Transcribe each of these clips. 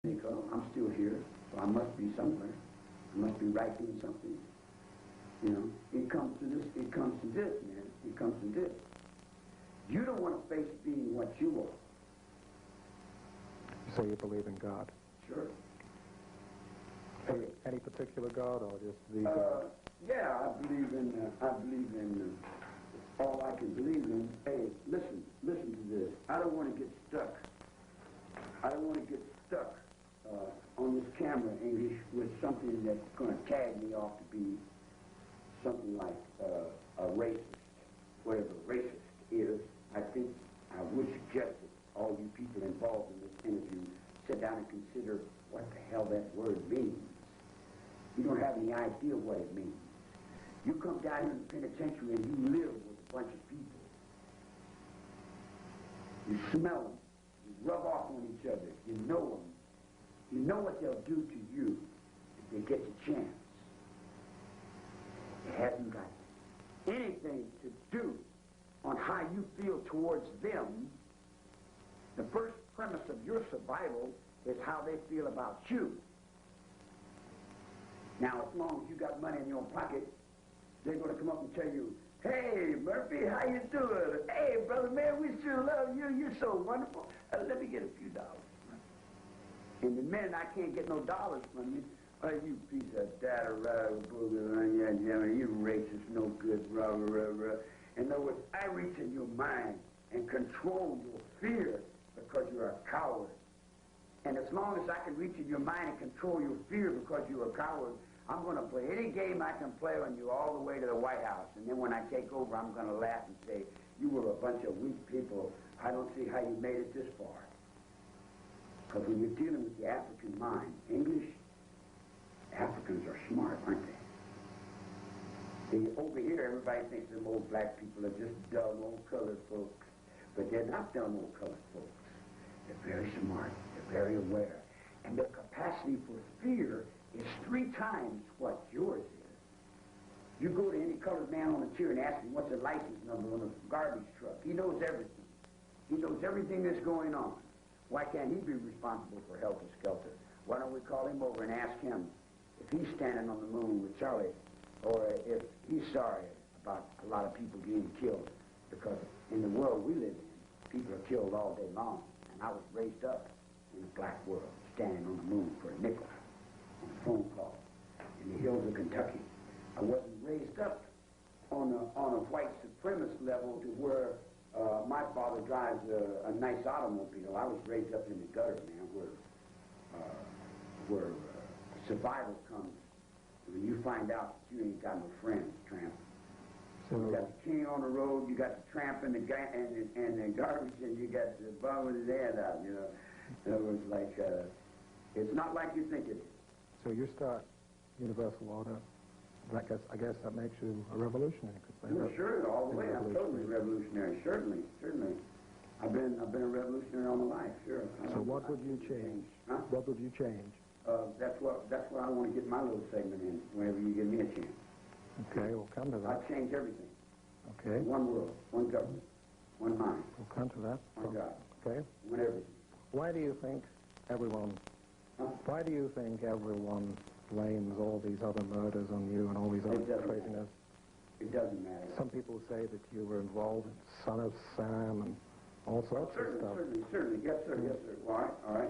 think, oh, I'm still here, so I must be somewhere. I must be writing something. You know, it comes to this, man. It comes to this. You don't want to face being what you are. So you believe in God? Sure. Any particular God, or just the God? Yeah, I believe in all I can believe in. Hey, listen to this. I don't want to get stuck. I don't want to get stuck on this camera, English, with something that's going to tag me off to be something like a racist, whatever racist is. I think I would suggest that all you people involved in this interview sit down and consider what the hell that word means. You don't have any idea what it means. You come down here in the penitentiary and you live with a bunch of people. You smell them. You rub off on each other. You know them. You know what they'll do to you if they get the chance. It hasn't got anything to do on how you feel towards them. The first premise of your survival is how they feel about you. Now, as long as you got money in your pocket, they're going to come up and tell you, hey, Murphy, how you doing? Hey, brother, man, we sure love you. You're so wonderful. Let me get a few dollars. And the minute I can't get no dollars from you, oh, you piece of data, you racist, no good, rah, rah, rah. In other words, I reach in your mind and control your fear because you're a coward. And as long as I can reach in your mind and control your fear because you're a coward, I'm going to play any game I can play on you all the way to the White House. And then when I take over, I'm going to laugh and say, you were a bunch of weak people. I don't see how you made it this far. Because when you're dealing with the African mind, English, Africans are smart, aren't they? Over here, everybody thinks them old black people are just dumb old colored folks. But they're not dumb old colored folks. They're very smart. They're very aware. And their capacity for fear is 3 times what yours is. You go to any colored man on the chair and ask him what's the license number on a garbage truck. He knows everything. He knows everything that's going on. Why can't he be responsible for helter skelter? Why don't we call him over and ask him if he's standing on the moon with Charlie, or if he's sorry about a lot of people getting killed? Because in the world we live in, people are killed all day long. And I was raised up in a black world, standing on the moon for a nickel on a phone call in the hills of Kentucky. I wasn't raised up on a white supremacist level to where my father drives a nice automobile. I was raised up in the gutter, man, where survival comes when you find out that you ain't got no friends, tramp. So you got the king on the road, you got the tramp and the garbage, and you got the bum with his hand out, you know. It was like, it's not like you think it is. So you start universal order. I guess that makes you a revolutionary. Well, sure, all the way. I'm totally revolutionary. Certainly. I've been a revolutionary all my life. Sure. So what would you change? Huh? What would you change? That's what I want to get my little segment in. Whenever you give me a chance. Okay, we'll come to that. I change everything. Okay. One world, one government, one mind. We'll come to that. One God. Okay. One everything. Why do you think everyone? Huh? Why do you think everyone blames all these other murders on you and all these other craziness? It doesn't matter. Some people say that you were involved in Son of Sam and all sorts of stuff. Certainly. Yes, sir. Yes, sir. All right.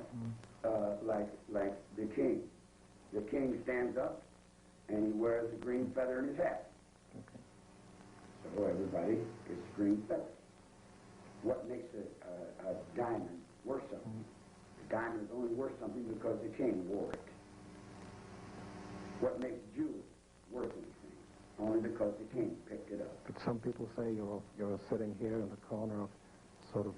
Like the king. The king stands up and he wears a green feather in his hat. Okay. So everybody gets a green feather. What makes a diamond worth something? The diamond is only worth something because the king wore it. What makes jewelry worth anything? Only because the king picked it up. But some people say you're sitting here in the corner of sort of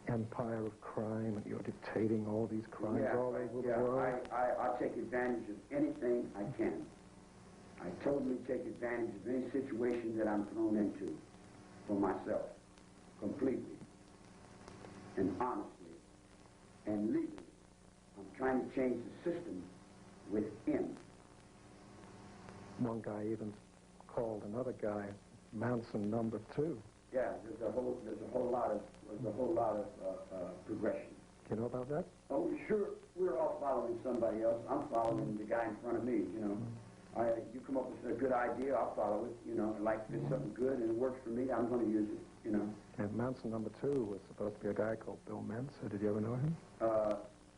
empire of crime and you're dictating all these crimes all over the world. I take advantage of anything I can. I totally take advantage of any situation that I'm thrown into for myself, completely, and honestly, and legally. I'm trying to change the system within. One guy even called another guy Manson number 2. Yeah, there's a whole lot of progression. You know about that? Oh, sure. We're all following somebody else. I'm following the guy in front of me, you know. You come up with a good idea, I'll follow it, you know. Like if it's something good and it works for me, I'm going to use it, you know. And Manson number 2 was supposed to be a guy called Bill Manson. Did you ever know him?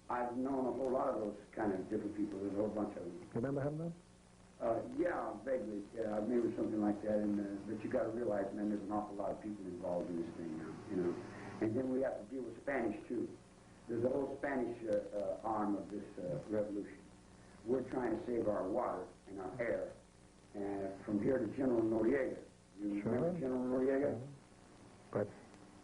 I've known a whole lot of those kind of different people. There's a whole bunch of them. You remember him then? Yeah, vaguely. Yeah, I remember something like that. And but you got to realize, man, there's an awful lot of people involved in this thing now, you know. And then we have to deal with Spanish, too. There's a whole Spanish arm of this revolution. We're trying to save our water and our air. And from here to General Noriega. You remember General Noriega? But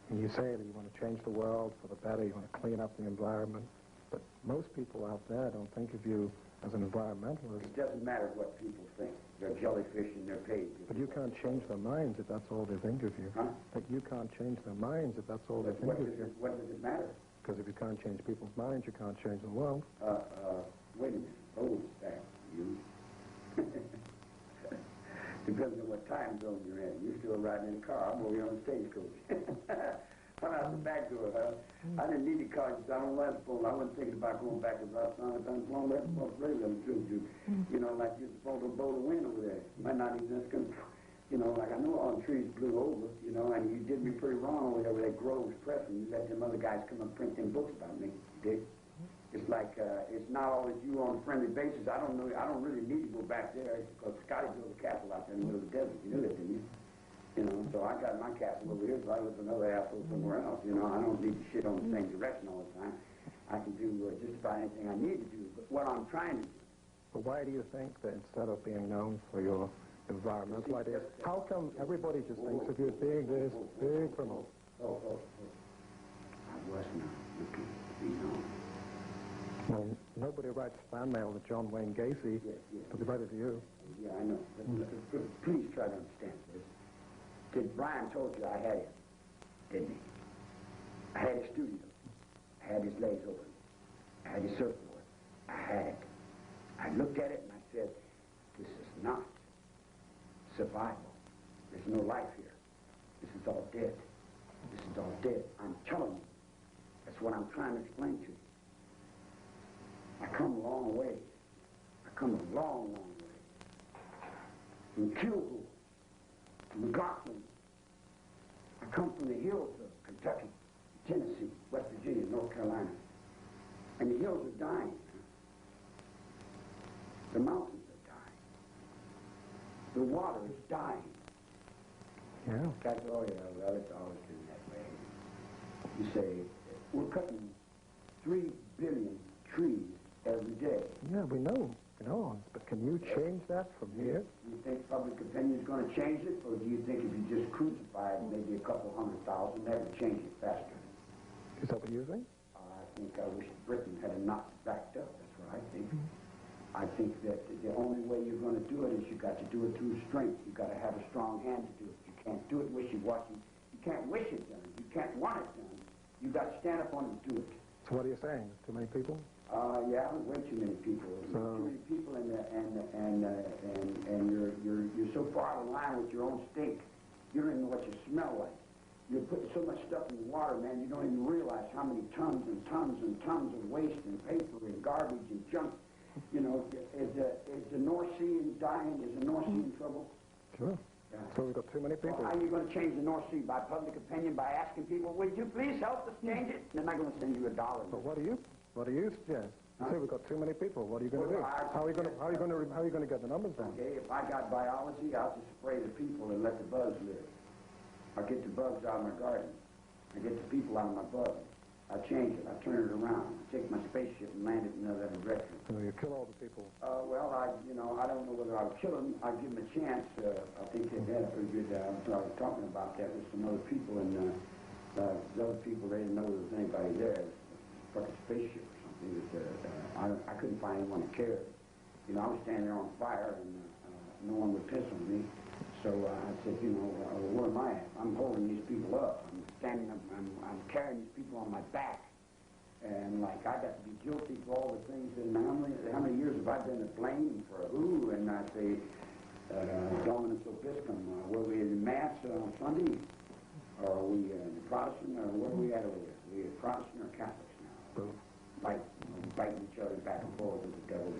you say that you want to change the world for the better, you want to clean up the environment. But most people out there don't think of you as an environmentalist. It doesn't matter what people think. They're jellyfish and they're paid. But you can't change their minds if that's all they think of you. Huh? But you can't change their minds if that's all they think of you. What does it matter? Because if you can't change people's minds, you can't change the world. Wait a minute. Hold that, you. Depends on what time zone you're in. You're still riding in a car. I'm over here on the stagecoach. I'm out the back door, huh? I didn't need the car because I don't like the phone. I wasn't thinking about going back to the time phone. That's what's really going to do. You know, like you're supposed to blow the wind over there. Might not even just going to, you know, like I know all the trees blew over, you know, and you did me pretty wrong over there with that Groves Pressing. You let them other guys come and print them books about me, Dick. It's like, it's not always you on a friendly basis. I don't really need to go back there because Scotty built a castle out there in the middle of the desert. You knew that, didn't you? You know, so I got my castle over here, so I live in another asshole somewhere else. You know, I don't need to shit on the same direction all the time. I can do just about anything I need to do, but what I'm trying to do. But why do you think that instead of being known for your environmental ideas, how come everybody just thinks of you as being this big criminal? I was not looking to be known. Well, nobody writes fan mail to John Wayne Gacy, but they write it to you. Yeah, I know. But please try to understand this. Brian told you I had him, didn't he? I had his studio. I had his legs open. I had his surfboard. I had it. I looked at it and I said, this is not survival. There's no life here. This is all dead. This is all dead. I'm telling you. That's what I'm trying to explain to you. I come a long way. I come a long, long way. From Kilgore, from Gosling. I come from the hills of Kentucky, Tennessee, West Virginia, North Carolina. And the hills are dying. The mountains are dying. The water is dying. Yeah. That's, oh yeah, well, it's always been that way. You say, we're cutting 3 billion trees every day. Yeah, we know. But can you change that from here? Do you think public opinion is going to change it, or do you think if you just crucified maybe a couple 100,000, that would change it faster? Is that what you think? I wish Britain had not backed up. That's what I think. I think that the only way you're going to do it is you got to do it through strength. You got to have a strong hand to do it. You can't do it wishy-washy. You can't wish it done. You can't want it done. You got to stand up on it and do it. So what are you saying? Too many people? Yeah, way too many people. So, too many people, and you're so far out of line with your own stink. You don't even know what you smell like. You're putting so much stuff in the water, man. You don't even realize how many tons and tons and tons of waste and paper and garbage and junk. You know, is the North Sea dying? Is the North Sea in trouble? Sure. Yeah. So we've got too many people. Well, how are you going to change the North Sea? By public opinion, by asking people, would you please help us change it? They're not going to send you $1. But what do you suggest? You say we've got too many people. What are you going to do? How are you going to get the numbers down? Okay, if I got biology, I'll just spray the people and let the bugs live. I'll get the bugs out of my garden. I get the people out of my bugs. I change it. I turn it around. I take my spaceship and land it in another direction. So you kill all the people? Well, I don't know whether I'll kill them. I'll give them a chance. I think they had a pretty good. I was talking about that with some other people, and the other people, they didn't know there was anybody there. It was a fucking spaceship or something. I couldn't find anyone that cared. You know, I was standing there on fire, and no one would piss on me. So I said, where am I at? I'm holding these people up. I'm standing up. I'm carrying these people on my back. And, like, I got to be guilty for all the things. And how many years have I been to blame for who? And I say, Dominus Obiscum, were we in Mass on Sunday? Or are we Protestant? Or where are we at over here? Are we Protestant or Catholics now? Boo. Biting each other back and forth with the devil.